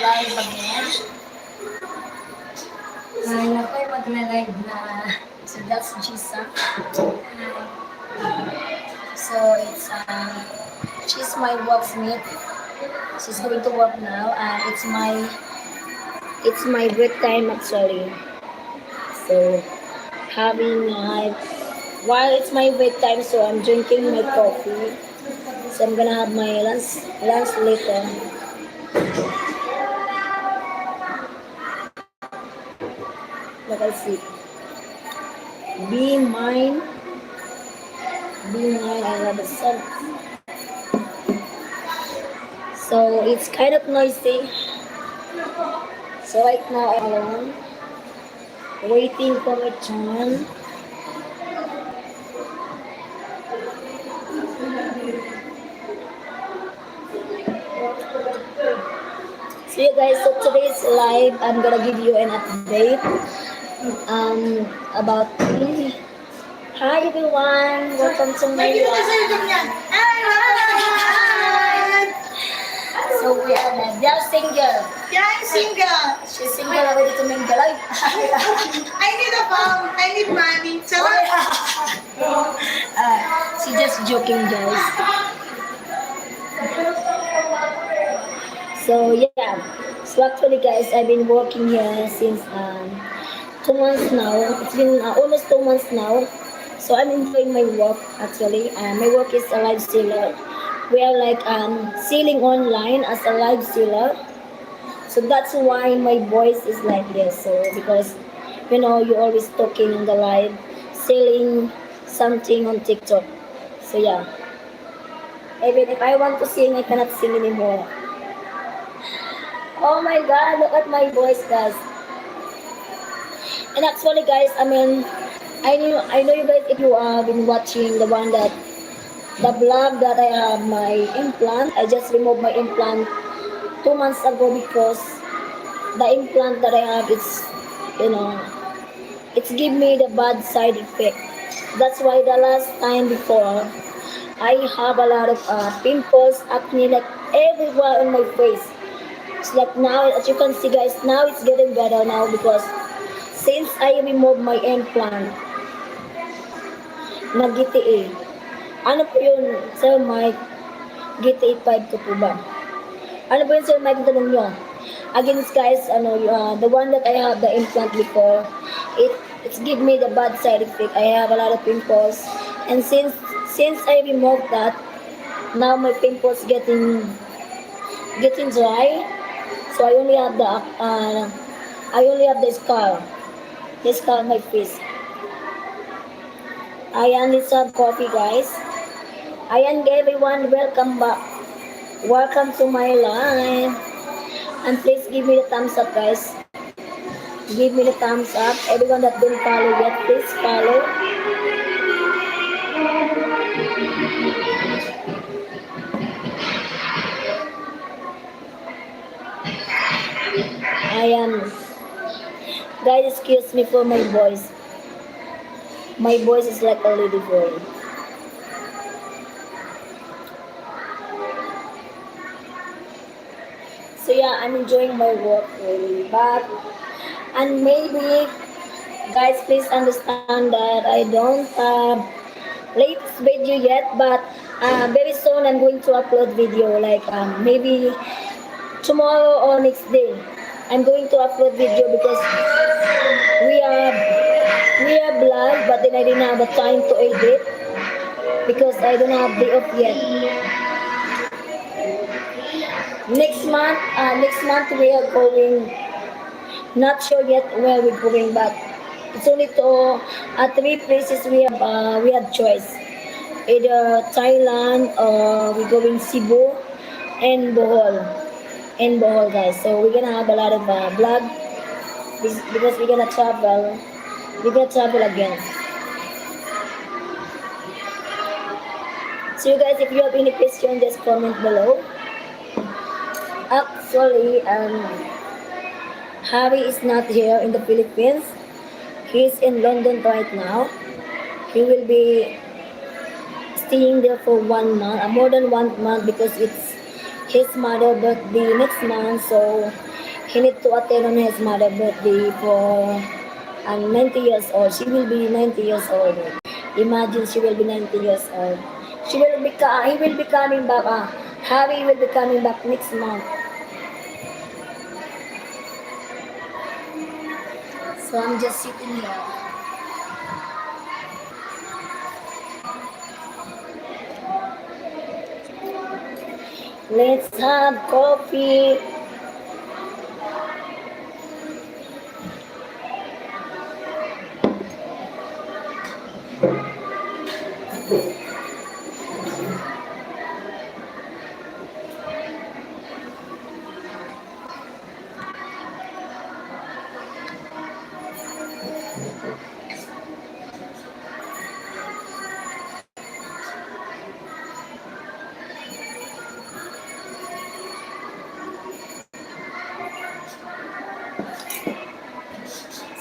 live again. Ngayon ako'y magla-live na. So that's Gisa. So she's my workmate. She's going to work now, and it's my break time actually. So having while it's my break time, so I'm drinking my coffee. So I'm gonna have my lunch later. Let us see. Be mine. I love the sun. So it's kind of noisy. So right now I'm alone, waiting for my turn. So you guys, so today's live, I'm gonna give you an update about me. Hi everyone, welcome to my live. So we are they're single. Yeah, I'm single. She's single, ready to mingle. I need a phone. I need money. So She's just joking, guys. So yeah, so actually, guys, I've been working here since 2 months now. It's been almost 2 months now. So I'm enjoying my work actually. My work is a live seller. We are like selling online as a live seller. So that's why my voice is like this. So because you're always talking on the live, selling something on TikTok. So yeah. Even if I want to sing, I cannot sing anymore. Oh my god, look at my voice, guys. And actually, guys, I know you guys, if you have been watching the vlog that I have my implant. I just removed my implant 2 months ago because the implant that I have is, it's give me the bad side effect. That's why the last time before, I have a lot of pimples, acne, like everywhere on my face. It's like now, as you can see, guys, now it's getting better now because since I removed my implant, nag-GTA. Ano po yun, Sir Mike? GTA 5 ko po ba? Ano po yun, Sir Mike, tanong nyo? Again, guys, the one that I have the implant before, it's give me the bad side effect. I have a lot of pimples, and since I removed that, now my pimples getting dry. So I only have the scar on my face. Ayan, let's have coffee, guys. Ayan, everyone, welcome back. Welcome to my live. And please give me the thumbs up, guys. Give me the thumbs up. Everyone that don't follow yet, please follow. Guys, excuse me for my voice. My voice is like a lady boy. So yeah, I'm enjoying my work really. And maybe, guys, please understand that I don't have latest video yet, but very soon I'm going to upload video, like maybe tomorrow or next day. I'm going to upload video because we are live, but then I didn't have the time to edit because I don't have day off yet. Next month we are going. Not sure yet where we're going, but it's only to 3 places we have choice. Either Thailand or we're going Cebu and Bohol, guys. So we're gonna have a lot of vlog because we're gonna travel. We're gonna travel again. So you guys, if you have any question, just comment below. Actually, Harry is not here in the Philippines. He's in London right now. He will be staying there for 1 month, more than 1 month, because it's his mother's birthday next month. So he need to attend on his mother's birthday for 90 years old. She will be 90 years old. Imagine she will be 90 years old. He will be coming back. Harry will be coming back next month. So I'm just sitting here. Let's have coffee.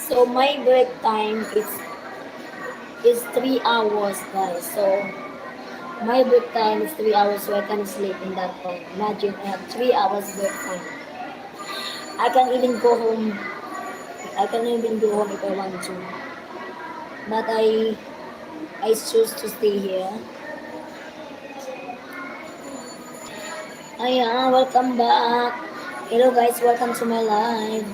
So my break time is 3 hours, guys. So my break time is 3 hours, so I can sleep in that time. Imagine I have 3 hours break time. I can even go home. I can even go home if I want to. But I choose to stay here. Ayan, welcome back. Hello guys, welcome to my live.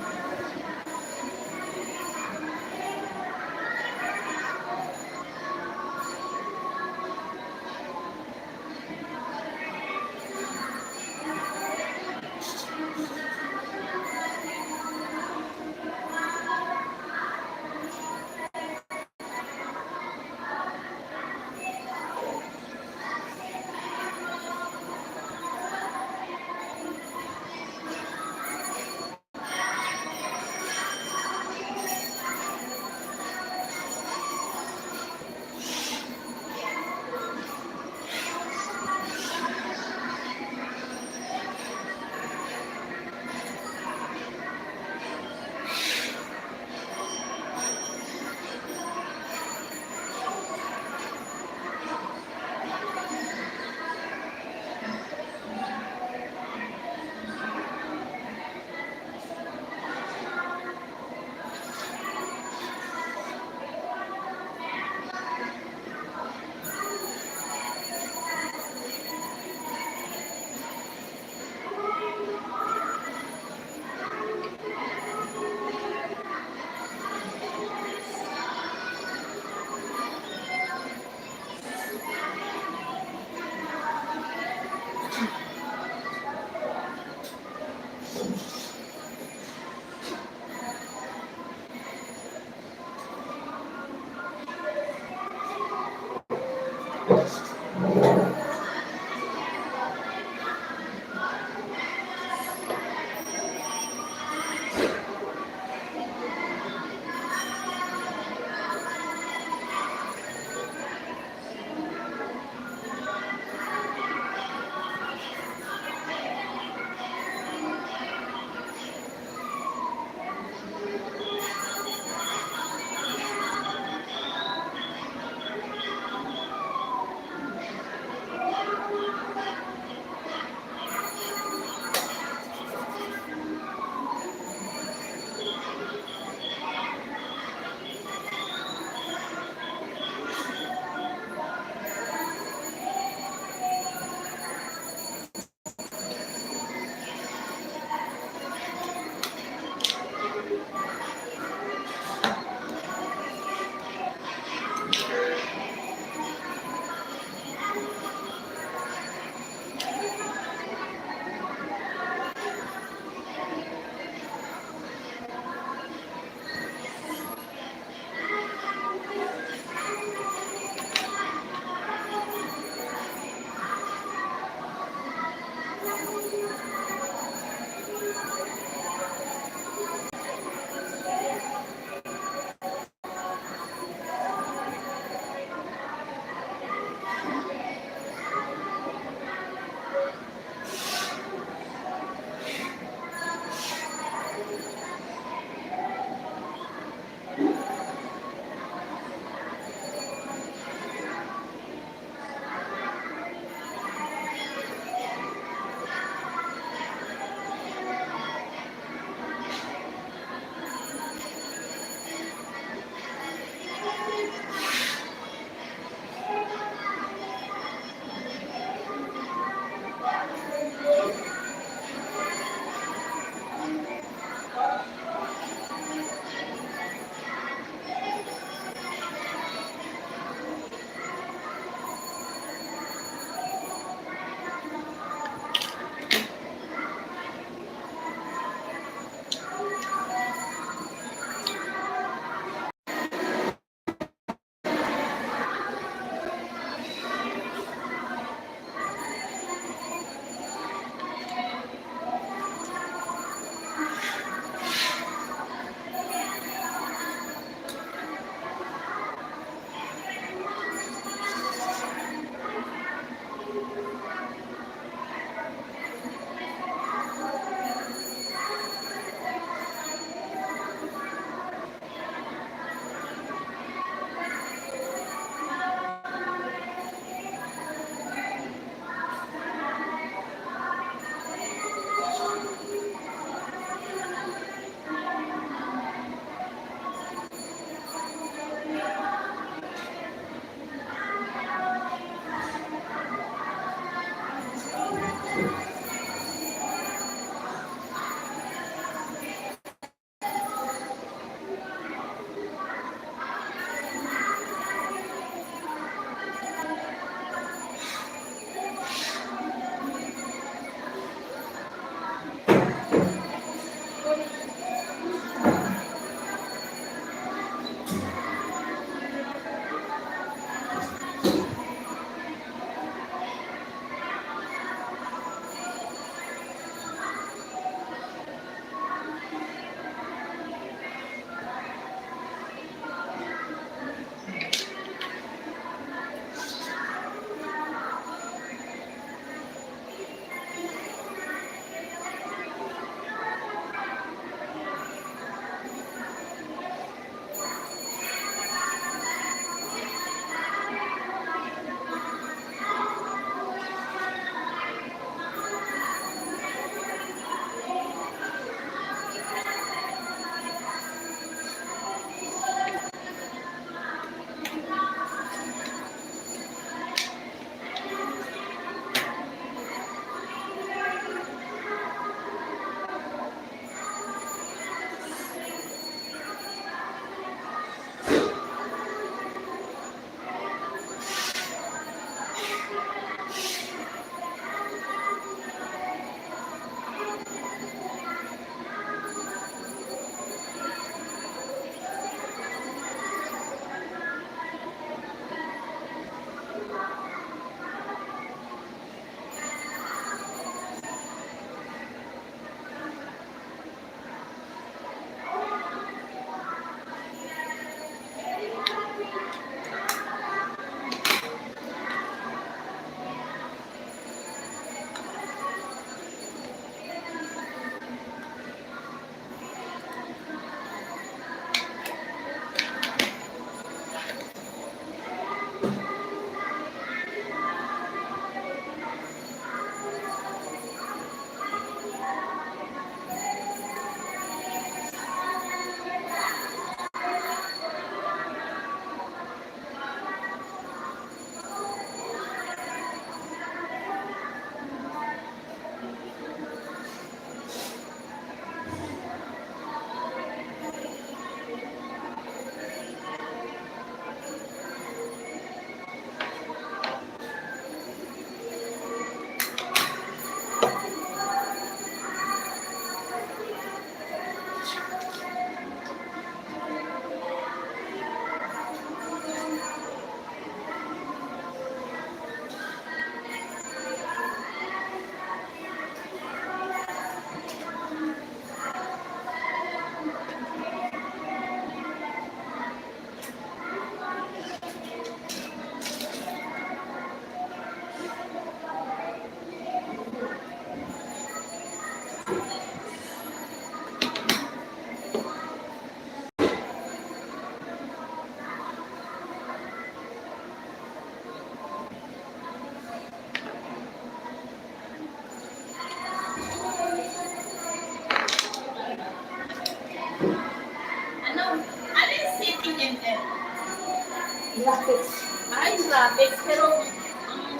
graphics. Yung graphics. Pero,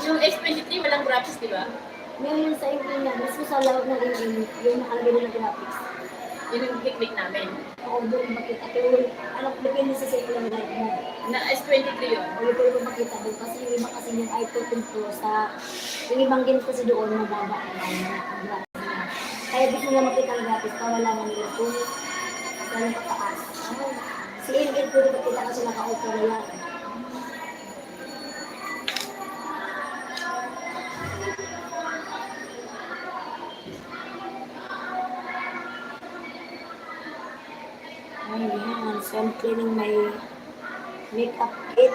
yung S23 walang graphics, di ba? Ngayon sa Ingles, mismo sa loob ng Ingles, yung nakalagay din ng graphics. Yun yung click namin. Oo, doon makita. Pero, ano, depende sa cellphone light mo. Na S23 yun. O yung pwede mo makita doon. Kasi yung iba kasi yung i14 Pro sa, yung ibang games kasi doon, mababa ang graphics niya. Kaya gusto nila makita ang graphics para malaman nila kung gano'ng kataas. Si Ingles, pwede makita kasi naka-auto na yan. Ayan, so I'm cleaning my makeup kit.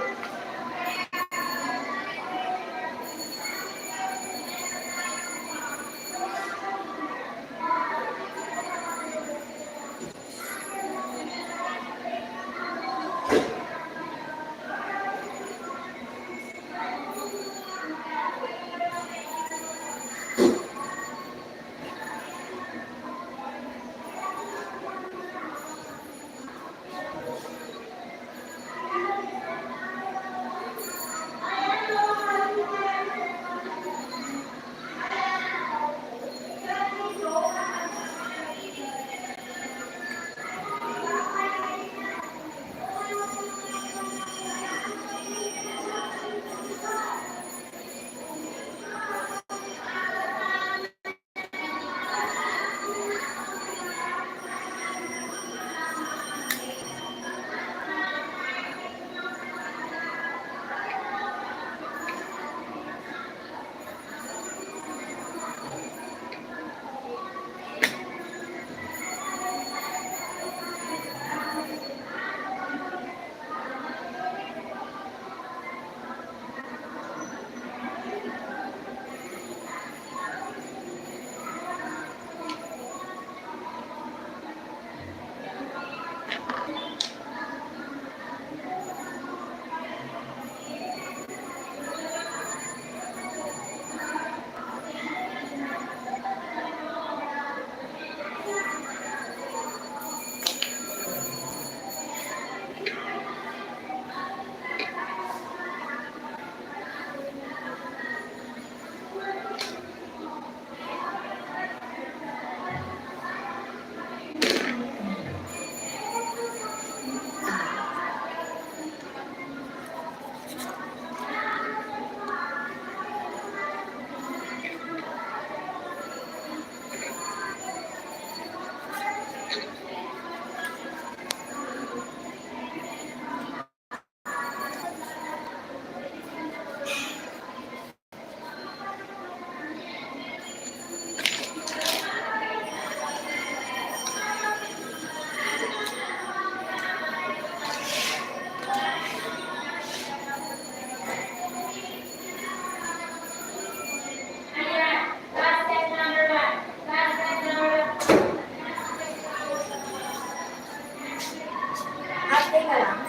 Ate ka lang?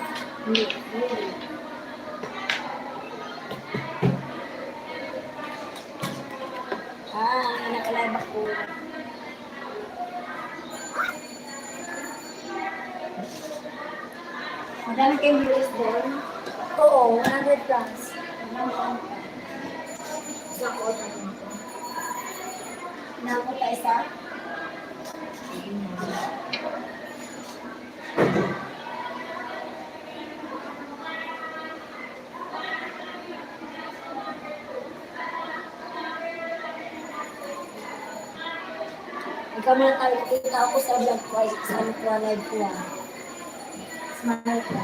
Hindi. Nakalive ako. Madami kayong viewers doon? Oo, 100 plus. Sa kota mo ako. Nakakot tayo sa? Ikaw mo na tayo, kita ako sa vlog ko, sa ano ko, live ko. Smile ko.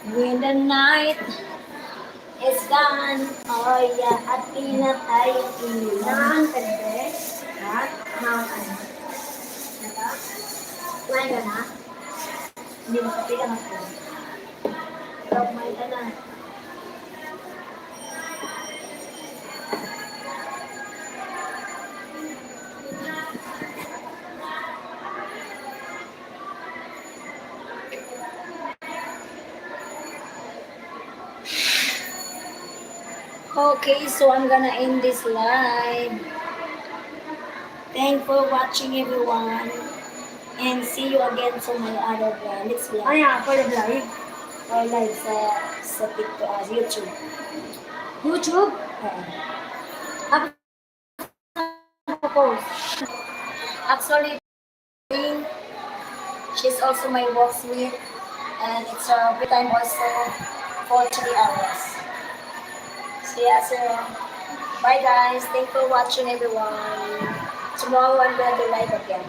When the night is gone, oh yeah, at pinatay ang ilaw. Saan ka ba? Ha? Mount ano? Naka? Kumain ka na? Hindi mo kapilang ako. Ikaw kumain ka na. Okay, so I'm gonna end this live. Thanks for watching everyone. And see you again sa my other next vlog. Ano yan? For the live? Or live sa TikTok, YouTube. YouTube? Oo. Ako post. Actually, she's also my workmate. And it's her free time also for 3 hours. So yeah, so bye guys. Thanks for watching everyone. Tomorrow I'm going to live again.